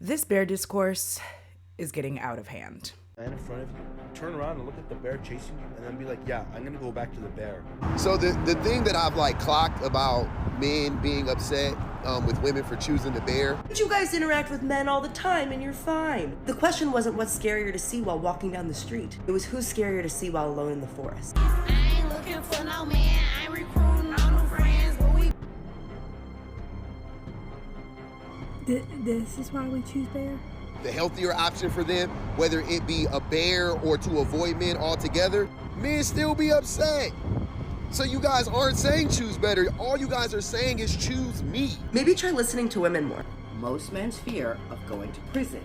This bear discourse is getting out of hand. And in front of you, turn around and look at the bear chasing you, and then be like, yeah, I'm gonna go back to the bear. So the thing that I've clocked about men being upset with women for choosing the bear. But you guys interact with men all the time and you're fine. The question wasn't what's scarier to see while walking down the street. It was who's scarier to see while alone in the forest. I ain't looking for no man, I ain't recruiting no new friends, but we... This is why we choose bear? The healthier option for them, whether it be a bear or to avoid men altogether, men still be upset. So you guys aren't saying choose better. All you guys are saying is choose me. Maybe try listening to women more. Most men's fear of going to prison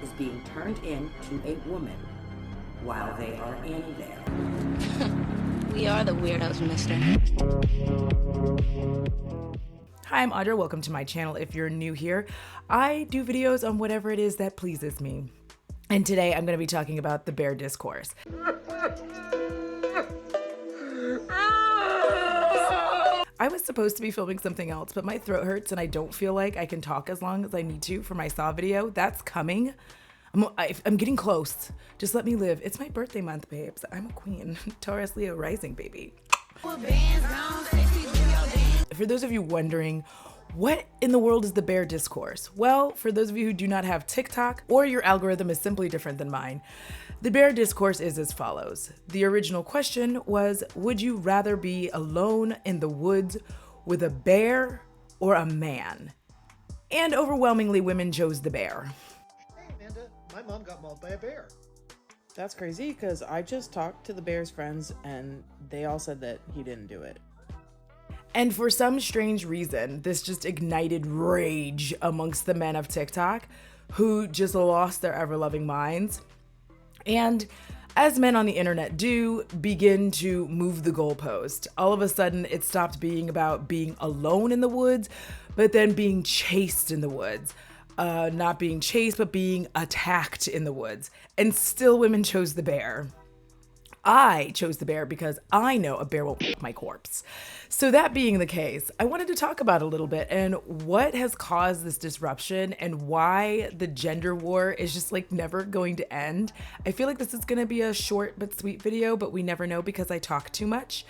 is being turned into a woman while they are in there. We are the weirdos, mister. Hi, I'm Audra. Welcome to my channel. If you're new here, I do videos on whatever it is that pleases me. And today I'm going to be talking about the bear discourse. I was supposed to be filming something else, but my throat hurts and I don't feel like I can talk as long as I need to for my Saw video. That's coming. I'm getting close. Just let me live. It's my birthday month, babes. I'm a queen. Taurus Leo rising, baby. For those of you wondering, what in the world is the bear discourse? Well, for those of you who do not have TikTok or your algorithm is simply different than mine, the bear discourse is as follows. The original question was, would you rather be alone in the woods with a bear or a man? And overwhelmingly, women chose the bear. Hey Amanda, my mom got mauled by a bear. That's crazy because I just talked to the bear's friends and they all said that he didn't do it. And for some strange reason, this just ignited rage amongst the men of TikTok who just lost their ever-loving minds. And as men on the internet do, begin to move the goalpost. All of a sudden, it stopped being about being alone in the woods, but then being chased in the woods. Not being chased, but being attacked in the woods. And still women chose the bear. I chose the bear because I know a bear will pick my corpse. So that being the case, I wanted to talk about a little bit and what has caused this disruption and why the gender war is just never going to end. I feel like this is going to be a short but sweet video, but we never know because I talk too much.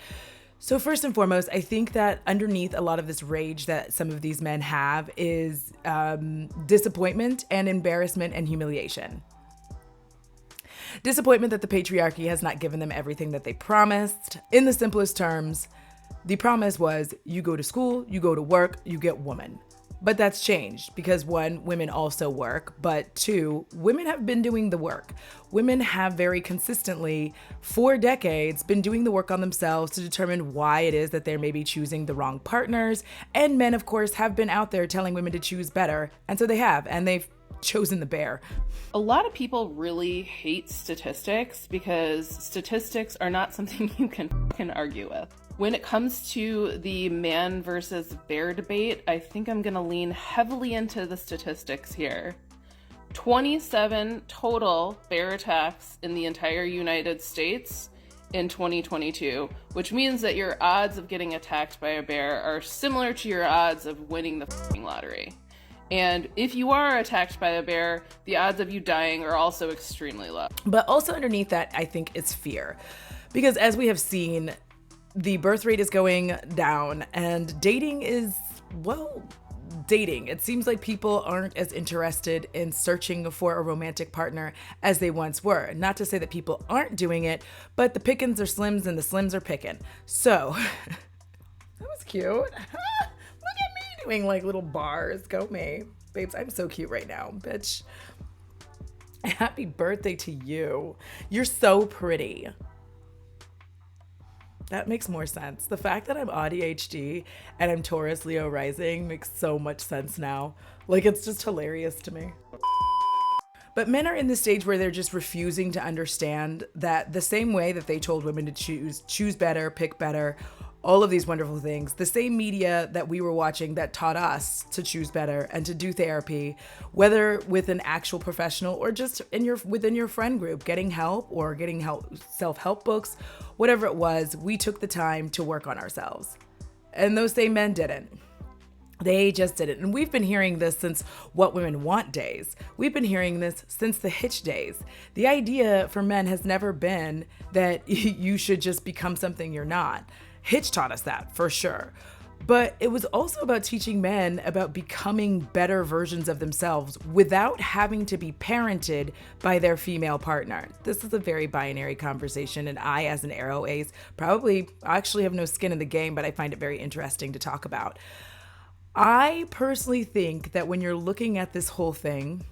So first and foremost, I think that underneath a lot of this rage that some of these men have is disappointment and embarrassment and humiliation. Disappointment that the patriarchy has not given them everything that they promised. In the simplest terms, the promise was you go to school, you go to work, you get woman. But that's changed because one, women also work, but two, women have been doing the work. Women have very consistently, for decades, been doing the work on themselves to determine why it is that they're maybe choosing the wrong partners. And men, of course, have been out there telling women to choose better. And so they have, and they've chosen the bear. A lot of people really hate statistics because statistics are not something you can argue with. When it comes to the man versus bear debate, I think I'm gonna lean heavily into the statistics here. 27 total bear attacks in the entire United States in 2022, which means that your odds of getting attacked by a bear are similar to your odds of winning the lottery. And if you are attacked by a bear, the odds of you dying are also extremely low. But also underneath that, I think it's fear. Because as we have seen, the birth rate is going down and dating is, well, dating. It seems like people aren't as interested in searching for a romantic partner as they once were. Not to say that people aren't doing it, but the pickings are slims and the slims are picking. So, that was cute. Doing little bars. Go me. Babes, I'm so cute right now, bitch. Happy birthday to you. You're so pretty. That makes more sense. The fact that I'm ADHD and I'm Taurus Leo rising makes so much sense now. It's just hilarious to me. But men are in the stage where they're just refusing to understand that the same way that they told women to choose better, pick better, all of these wonderful things, the same media that we were watching that taught us to choose better and to do therapy, whether with an actual professional or just within your friend group, getting help or getting self-help books, whatever it was, we took the time to work on ourselves. And those same men didn't. They just didn't. And we've been hearing this since What Women Want days. We've been hearing this since the Hitch days. The idea for men has never been that you should just become something you're not. Hitch taught us that, for sure. But it was also about teaching men about becoming better versions of themselves without having to be parented by their female partner. This is a very binary conversation, and I, as an aro ace, probably actually have no skin in the game, but I find it very interesting to talk about. I personally think that when you're looking at this whole thing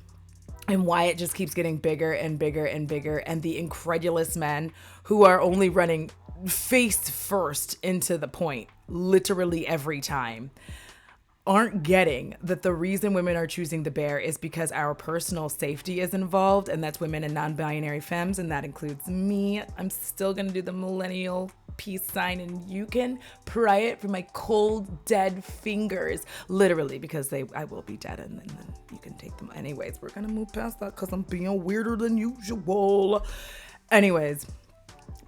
and why it just keeps getting bigger and bigger and bigger, and the incredulous men who are only running face first into the point, literally every time, aren't getting that the reason women are choosing the bear is because our personal safety is involved, and that's women and non-binary femmes, and that includes me. I'm still gonna do the millennial peace sign, and you can pry it from my cold, dead fingers, literally, because I will be dead, and then you can take them. Anyways, we're gonna move past that because I'm being weirder than usual. Anyways,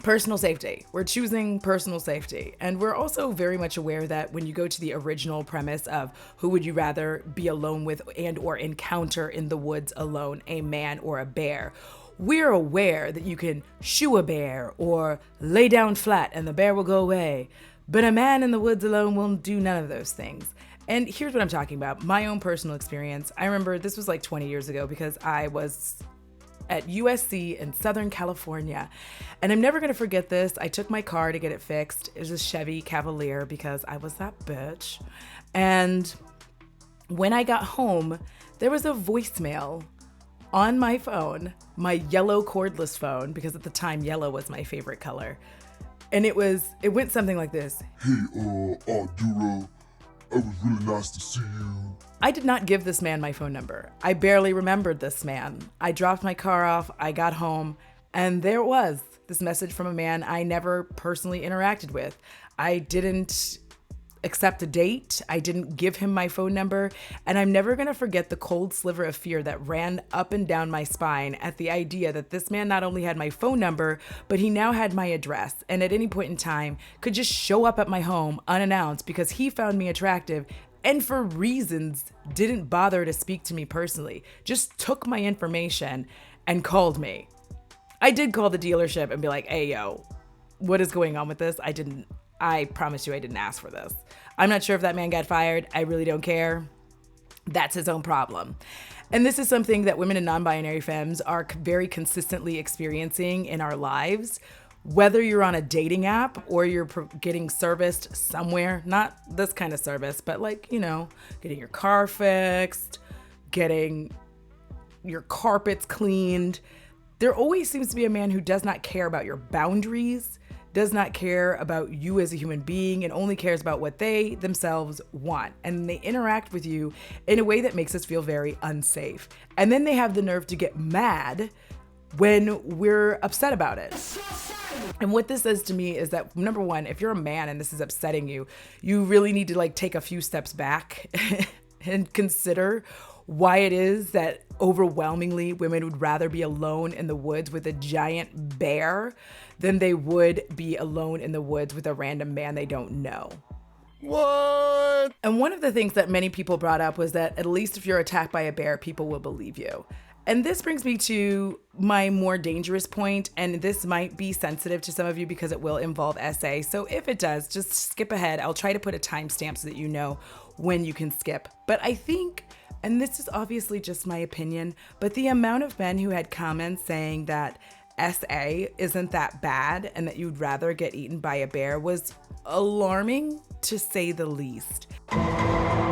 personal safety. We're choosing personal safety. And we're also very much aware that when you go to the original premise of who would you rather be alone with and or encounter in the woods alone, a man or a bear, we're aware that you can shoo a bear or lay down flat and the bear will go away. But a man in the woods alone will do none of those things. And here's what I'm talking about. My own personal experience. I remember this was like 20 years ago because I was at USC in Southern California. And I'm never gonna forget this. I took my car to get it fixed. It was a Chevy Cavalier because I was that bitch. And when I got home, there was a voicemail on my phone, my yellow cordless phone, because at the time yellow was my favorite color. And it went something like this. Hey, Dura, it was really nice to see you. I did not give this man my phone number. I barely remembered this man. I dropped my car off, I got home, and there was this message from a man I never personally interacted with. I didn't accept a date. I didn't give him my phone number. And I'm never gonna forget the cold sliver of fear that ran up and down my spine at the idea that this man not only had my phone number, but he now had my address. And at any point in time could just show up at my home unannounced because he found me attractive and for reasons didn't bother to speak to me personally, just took my information and called me. I did call the dealership and be like, hey, yo, what is going on with this? I promise you I didn't ask for this. I'm not sure if that man got fired. I really don't care. That's his own problem. And this is something that women and non-binary femmes are very consistently experiencing in our lives. Whether you're on a dating app or you're getting serviced somewhere, not this kind of service, but like, you know, getting your car fixed, getting your carpets cleaned, there always seems to be a man who does not care about your boundaries, does not care about you as a human being, and only cares about what they themselves want. And they interact with you in a way that makes us feel very unsafe. And then they have the nerve to get mad when we're upset about it. And what this says to me is that, number one, if you're a man and this is upsetting you, you really need to like take a few steps back and consider why it is that overwhelmingly women would rather be alone in the woods with a giant bear than they would be alone in the woods with a random man they don't know. What? And one of the things that many people brought up was that at least if you're attacked by a bear, people will believe you. And this brings me to my more dangerous point, and this might be sensitive to some of you because it will involve SA. So if it does, just skip ahead. I'll try to put a timestamp so that you know when you can skip. But I think, and this is obviously just my opinion, but the amount of men who had comments saying that SA isn't that bad and that you'd rather get eaten by a bear was alarming, to say the least.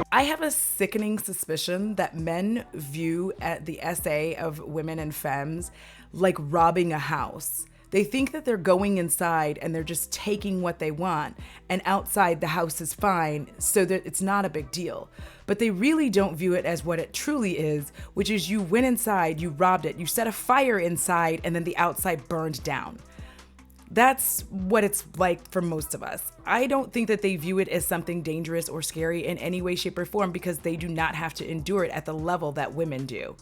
I have a sickening suspicion that men view at the SA of women and femmes like robbing a house. They think that they're going inside and they're just taking what they want, and outside the house is fine, so that it's not a big deal. But they really don't view it as what it truly is, which is you went inside, you robbed it, you set a fire inside, and then the outside burned down. That's what it's like for most of us. I don't think that they view it as something dangerous or scary in any way, shape, or form because they do not have to endure it at the level that women do.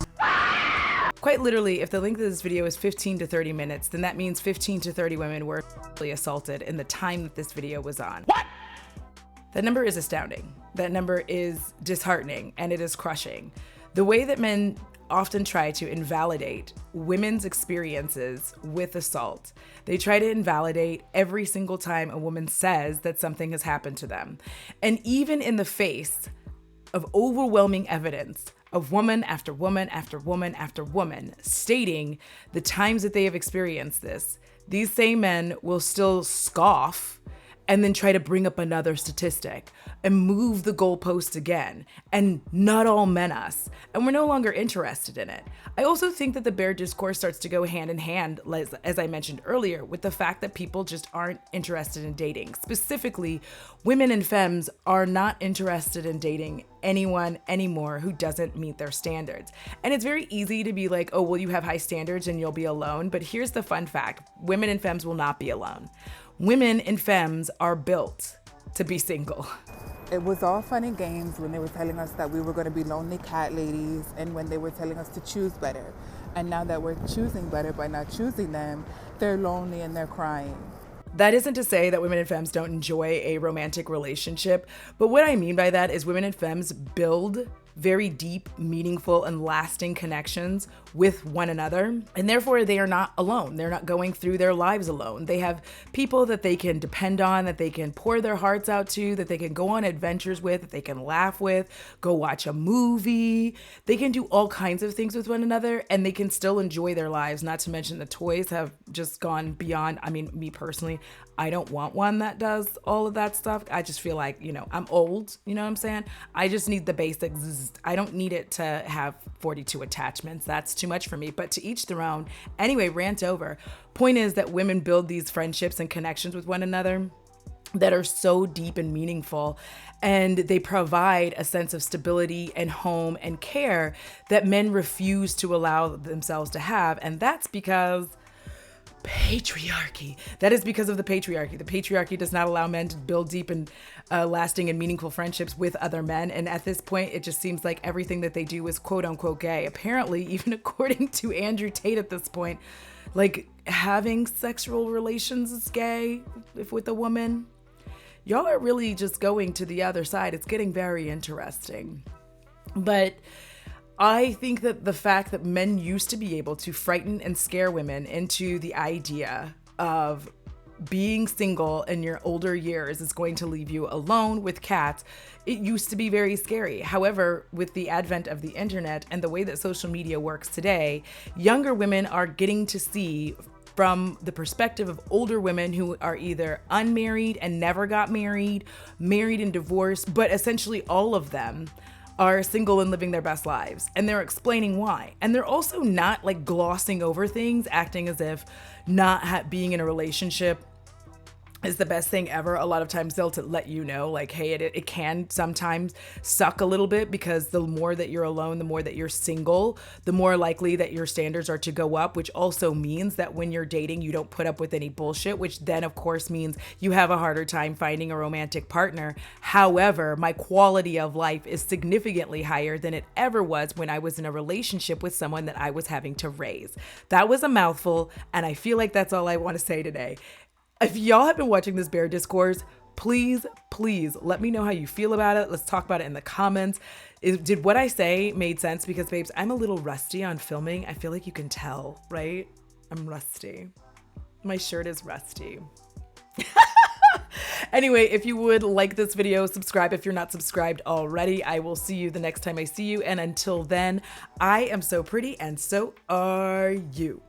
Quite literally, if the length of this video is 15 to 30 minutes, then that means 15 to 30 women were assaulted in the time that this video was on. What? That number is astounding. That number is disheartening, and it is crushing. The way that men often try to invalidate women's experiences with assault. They try to invalidate every single time a woman says that something has happened to them. And even in the face of overwhelming evidence of woman after woman after woman after woman stating the times that they have experienced this, these same men will still scoff and then try to bring up another statistic and move the goalpost again and not all men us. And we're no longer interested in it. I also think that the bear discourse starts to go hand in hand, as I mentioned earlier, with the fact that people just aren't interested in dating. Specifically, women and femmes are not interested in dating anyone anymore who doesn't meet their standards. And it's very easy to be like, oh, well, you have high standards and you'll be alone. But here's the fun fact. Women and femmes will not be alone. Women and femmes are built to be single. It was all fun and games when they were telling us that we were going to be lonely cat ladies and when they were telling us to choose better. And now that we're choosing better by not choosing them, they're lonely and they're crying. That isn't to say that women and femmes don't enjoy a romantic relationship, but what I mean by that is women and femmes build very deep, meaningful, and lasting connections with one another. And therefore, they are not alone. They're not going through their lives alone. They have people that they can depend on, that they can pour their hearts out to, that they can go on adventures with, that they can laugh with, go watch a movie. They can do all kinds of things with one another, and they can still enjoy their lives. Not to mention the toys have just gone beyond. I mean, me personally, I don't want one that does all of that stuff. I just feel like, I'm old, you know what I'm saying? I just need the basics. I don't need it to have 42 attachments. That's too much for me, but to each their own. Anyway, rant over. Point is that women build these friendships and connections with one another that are so deep and meaningful, and they provide a sense of stability and home and care that men refuse to allow themselves to have. And that's because patriarchy. That is because of the patriarchy. The patriarchy does not allow men to build deep and lasting and meaningful friendships with other men. And at this point, it just seems like everything that they do is quote unquote gay. Apparently, even according to Andrew Tate at this point, like having sexual relations is gay if with a woman. Y'all are really just going to the other side. It's getting very interesting. But I think that the fact that men used to be able to frighten and scare women into the idea of being single in your older years is going to leave you alone with cats, it used to be very scary. However, with the advent of the internet and the way that social media works today, younger women are getting to see from the perspective of older women who are either unmarried and never got married, married and divorced, but essentially all of them are single and living their best lives. And they're explaining why. And they're also not like glossing over things, acting as if not being in a relationship is the best thing ever. A lot of times they'll let you know, like, hey, it can sometimes suck a little bit because the more that you're alone, the more that you're single, the more likely that your standards are to go up, which also means that when you're dating, you don't put up with any bullshit, which then of course means you have a harder time finding a romantic partner. However, my quality of life is significantly higher than it ever was when I was in a relationship with someone that I was having to raise. That was a mouthful, and I feel like that's all I want to say today. If y'all have been watching this bear discourse, please let me know how you feel about it. Let's talk about it in the comments. Did what I say made sense? Because babes, I'm a little rusty on filming. I feel like you can tell, right? I'm rusty. My shirt is rusty. Anyway, if you would like this video, subscribe if you're not subscribed already. I will see you the next time I see you. And until then, I am so pretty and so are you.